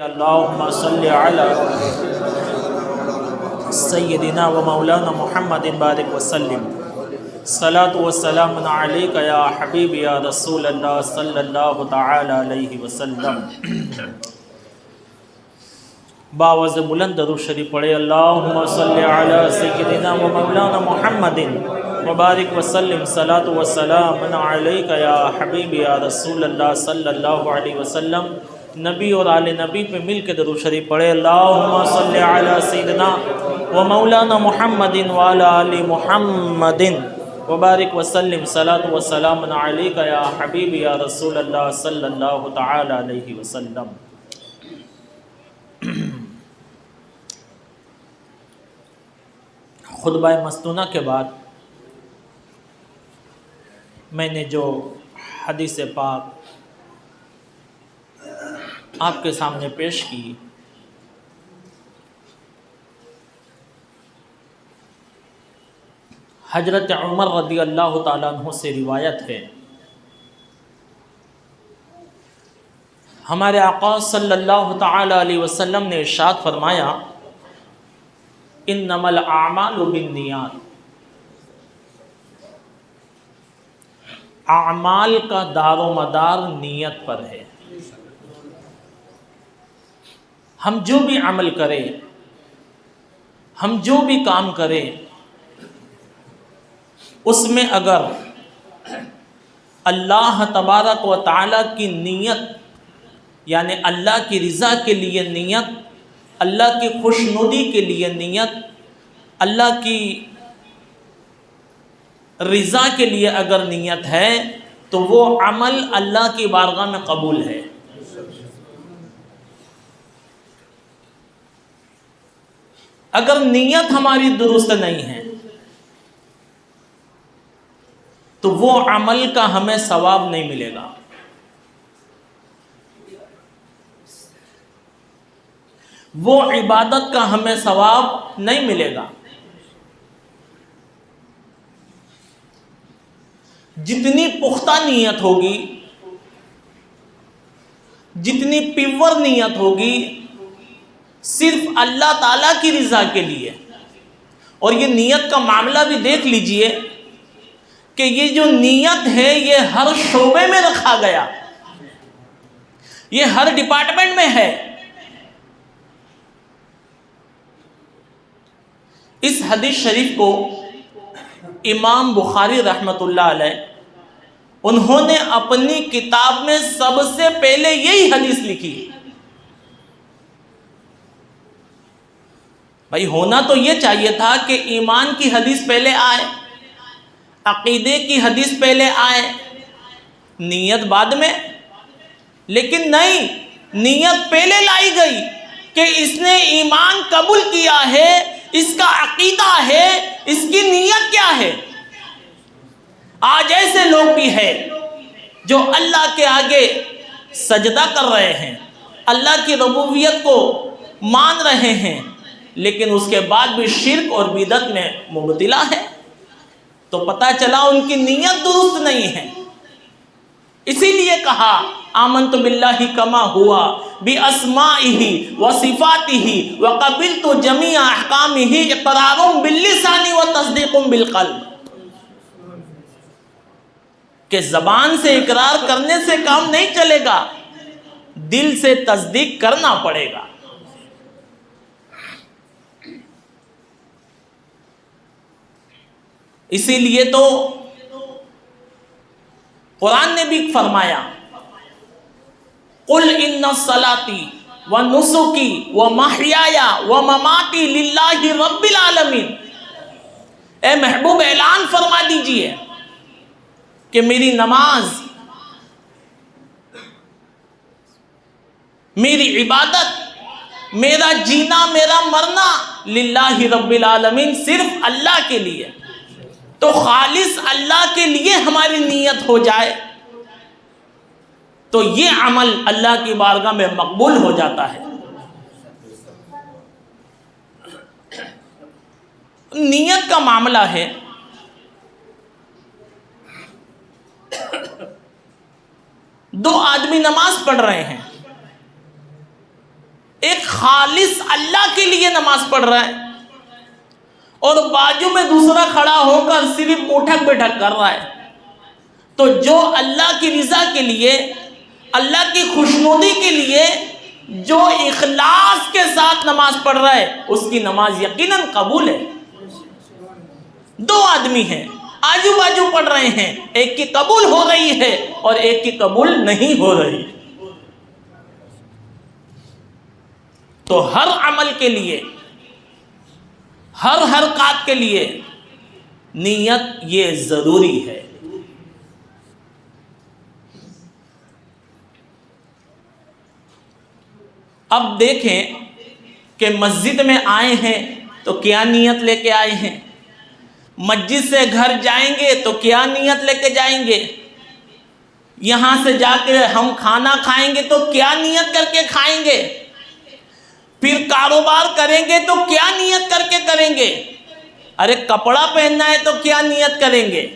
اللهم صل على سيدنا ومولانا محمد بارك وسلم صلاة والسلام عليك يا حبيبي يا رسول الله صلى الله تعالى عليه وسلم. باوز بلند درود شریف پڑھے. اللهم صل على سيدنا ومولانا محمد وبارك وسلم صلاة والسلام عليك يا حبيبي يا رسول الله صلى الله عليه وسلم. نبی اور آل نبی پہ مل کے درود شریف پڑھے. اللہم صلی علی سیدنا و مولانا محمد وعلی آل محمد وبارک وسلم صلاة و سلام علیک یا حبیبی یا رسول اللہ صلی اللہ تعالی علیہ وسلم. خطبہ مستونہ کے بعد میں نے جو حدیث پاک آپ کے سامنے پیش کی، حضرت عمر رضی اللہ تعالیٰ عنہ سے روایت ہے. ہمارے آقا صلی اللہ تعالیٰ علیہ وسلم نے ارشاد فرمایا، انما الاعمال بالنیات. اعمال کا دار و مدار نیت پر ہے. ہم جو بھی عمل کریں، ہم جو بھی کام کریں، اس میں اگر اللہ تبارک و تعالیٰ کی نیت یعنی اللہ کی رضا کے لیے نیت، اللہ کی خوشنودی کے لیے نیت، اللہ کی رضا کے لیے اگر نیت ہے تو وہ عمل اللہ کی بارگاہ میں قبول ہے. اگر نیت ہماری درست نہیں ہے تو وہ عمل کا ہمیں ثواب نہیں ملے گا. وہ عبادت کا ہمیں ثواب نہیں ملے گا. جتنی پختہ نیت ہوگی، جتنی پیور نیت ہوگی، صرف اللہ تعالیٰ کی رضا کے لیے. اور یہ نیت کا معاملہ بھی دیکھ لیجئے کہ یہ جو نیت ہے یہ ہر شعبے میں رکھا گیا، یہ ہر ڈپارٹمنٹ میں ہے. اس حدیث شریف کو امام بخاری رحمۃ اللہ علیہ انہوں نے اپنی کتاب میں سب سے پہلے یہی حدیث لکھی. بھائی ہونا تو یہ چاہیے تھا کہ ایمان کی حدیث پہلے آئے، عقیدے کی حدیث پہلے آئے، نیت بعد میں. لیکن نہیں، نیت پہلے لائی گئی کہ اس نے ایمان قبول کیا ہے، اس کا عقیدہ ہے، اس کی نیت کیا ہے. آج ایسے لوگ بھی ہیں جو اللہ کے آگے سجدہ کر رہے ہیں، اللہ کی ربوبیت کو مان رہے ہیں، لیکن اس کے بعد بھی شرک اور بدعت میں مبتلا ہے. تو پتہ چلا ان کی نیت درست نہیں ہے. اسی لیے کہا آمنت باللہ کما ہوا باسمائہ وصفاتہ وقبلت جمیع احکامہ اقرار باللسان وتصدیق بالقلب. کہ زبان سے اقرار کرنے سے کام نہیں چلے گا، دل سے تصدیق کرنا پڑے گا. اسی لیے تو قرآن نے بھی فرمایا، قل ان صلاتي ونسكي ومحياي ومماتي للہ رب العالمین. اے محبوب اعلان فرما دیجئے کہ میری نماز، میری عبادت، میرا جینا، میرا مرنا للہ رب العالمین، صرف اللہ کے لیے. تو خالص اللہ کے لیے ہماری نیت ہو جائے تو یہ عمل اللہ کی بارگاہ میں مقبول ہو جاتا ہے. نیت کا معاملہ ہے. دو آدمی نماز پڑھ رہے ہیں، خالص اللہ کے لیے نماز پڑھ رہا ہے اور بازو میں دوسرا کھڑا ہو کر صرف اٹھک بیٹھک کر رہا ہے، تو جو اللہ کی رضا کے لیے، اللہ کی خوشنودی کے لیے جو اخلاص کے ساتھ نماز پڑھ رہا ہے اس کی نماز یقیناً قبول ہے۔ دو آدمی ہیں، آجو باجو پڑھ رہے ہیں، ایک کی قبول ہو رہی ہے اور ایک کی قبول نہیں ہو رہی۔ تو ہر عمل کے لیے، ہر حرکات کے لیے نیت یہ ضروری ہے۔ اب دیکھیں کہ مسجد میں آئے ہیں تو کیا نیت لے کے آئے ہیں، مسجد سے گھر جائیں گے تو کیا نیت لے کے جائیں گے، یہاں سے جا کے ہم کھانا کھائیں گے تو کیا نیت کر کے کھائیں گے، پھر کاروبار کریں گے تو کیا نیت کر کے کریں گے، ارے کپڑا پہننا ہے تو کیا نیت کریں گے،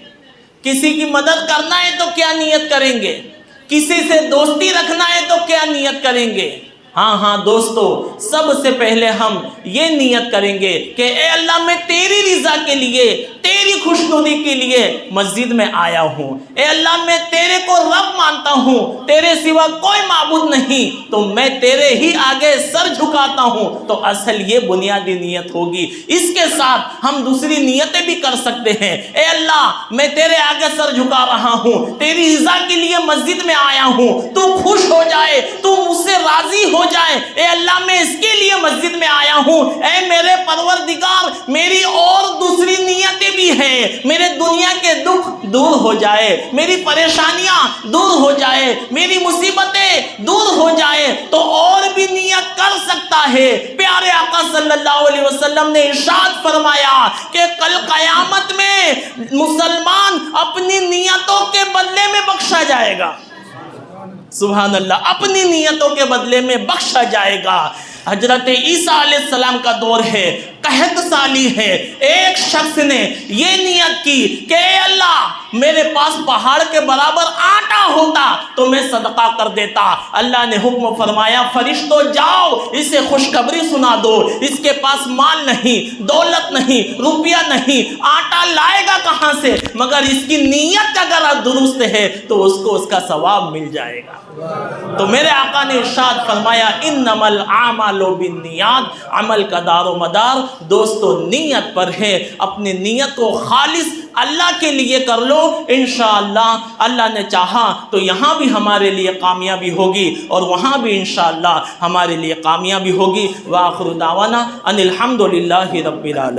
کسی کی مدد کرنا ہے تو کیا نیت کریں گے، کسی سے دوستی رکھنا ہے تو کیا نیت کریں گے۔ ہاں دوستو، سب سے پہلے ہم یہ نیت کریں گے کہ اے اللہ میں تیری رضا کے لیے، تیری خوشنودی کے لیے مسجد میں آیا ہوں، اے اللہ میں تیرے کو رب مانتا ہوں، تیرے سوا کوئی معبود نہیں، تو میں تیرے ہی آگے سر جھکاتا ہوں۔ تو اصل یہ بنیادی نیت ہوگی۔ اس کے ساتھ ہم دوسری نیتیں بھی کر سکتے ہیں، اے اللہ میں تیرے آگے سر جھکا رہا ہوں، تیری رضا کے لیے مسجد میں آیا ہوں، تو خوش ہو جائے، تو مجھ سے راضی ہو جائے، اے اللہ میں اس کے لیے مسجد میں آیا ہوں، اے میرے پروردگار میری اور دوسری نیتیں بھی ہیں، میرے دنیا کے دکھ دور ہو جائے، میری پریشانیاں دور ہو جائے، میری مصیبتیں دور ہو جائے، تو اور بھی نیت کر سکتا ہے۔ پیارے آقا صلی اللہ علیہ وسلم نے ارشاد فرمایا کہ کل قیامت میں مسلمان اپنی نیتوں کے بدلے میں بخشا جائے گا، سبحان اللہ، اپنی نیتوں کے بدلے میں بخشا جائے گا۔ حضرت عیسیٰ علیہ السلام کا دور ہے، قحط سالی ہے، ایک شخص نے یہ نیت کی کہ اے اللہ میرے پاس پہاڑ کے برابر آٹا ہوتا تو میں صدقہ کر دیتا۔ اللہ نے حکم فرمایا فرشتوں جاؤ اسے خوشخبری سنا دو، اس کے پاس مال نہیں، دولت نہیں، روپیہ نہیں، آٹا لائے گا کہاں سے، مگر اس کی نیت اگر درست ہے تو اس کو اس کا ثواب مل جائے گا۔ تو میرے آقا نے ارشاد فرمایا انما الاعمال بالنیات، عمل کا دار و مدار دوستو نیت پر ہے۔ اپنی نیت کو خالص اللہ کے لیے کر لو، انشاءاللہ اللہ نے چاہا تو یہاں بھی ہمارے لیے کامیابی ہوگی اور وہاں بھی انشاءاللہ ہمارے لیے کامیابی ہوگی۔ وآخر دعوانا ان الحمدللہ رب العالمین۔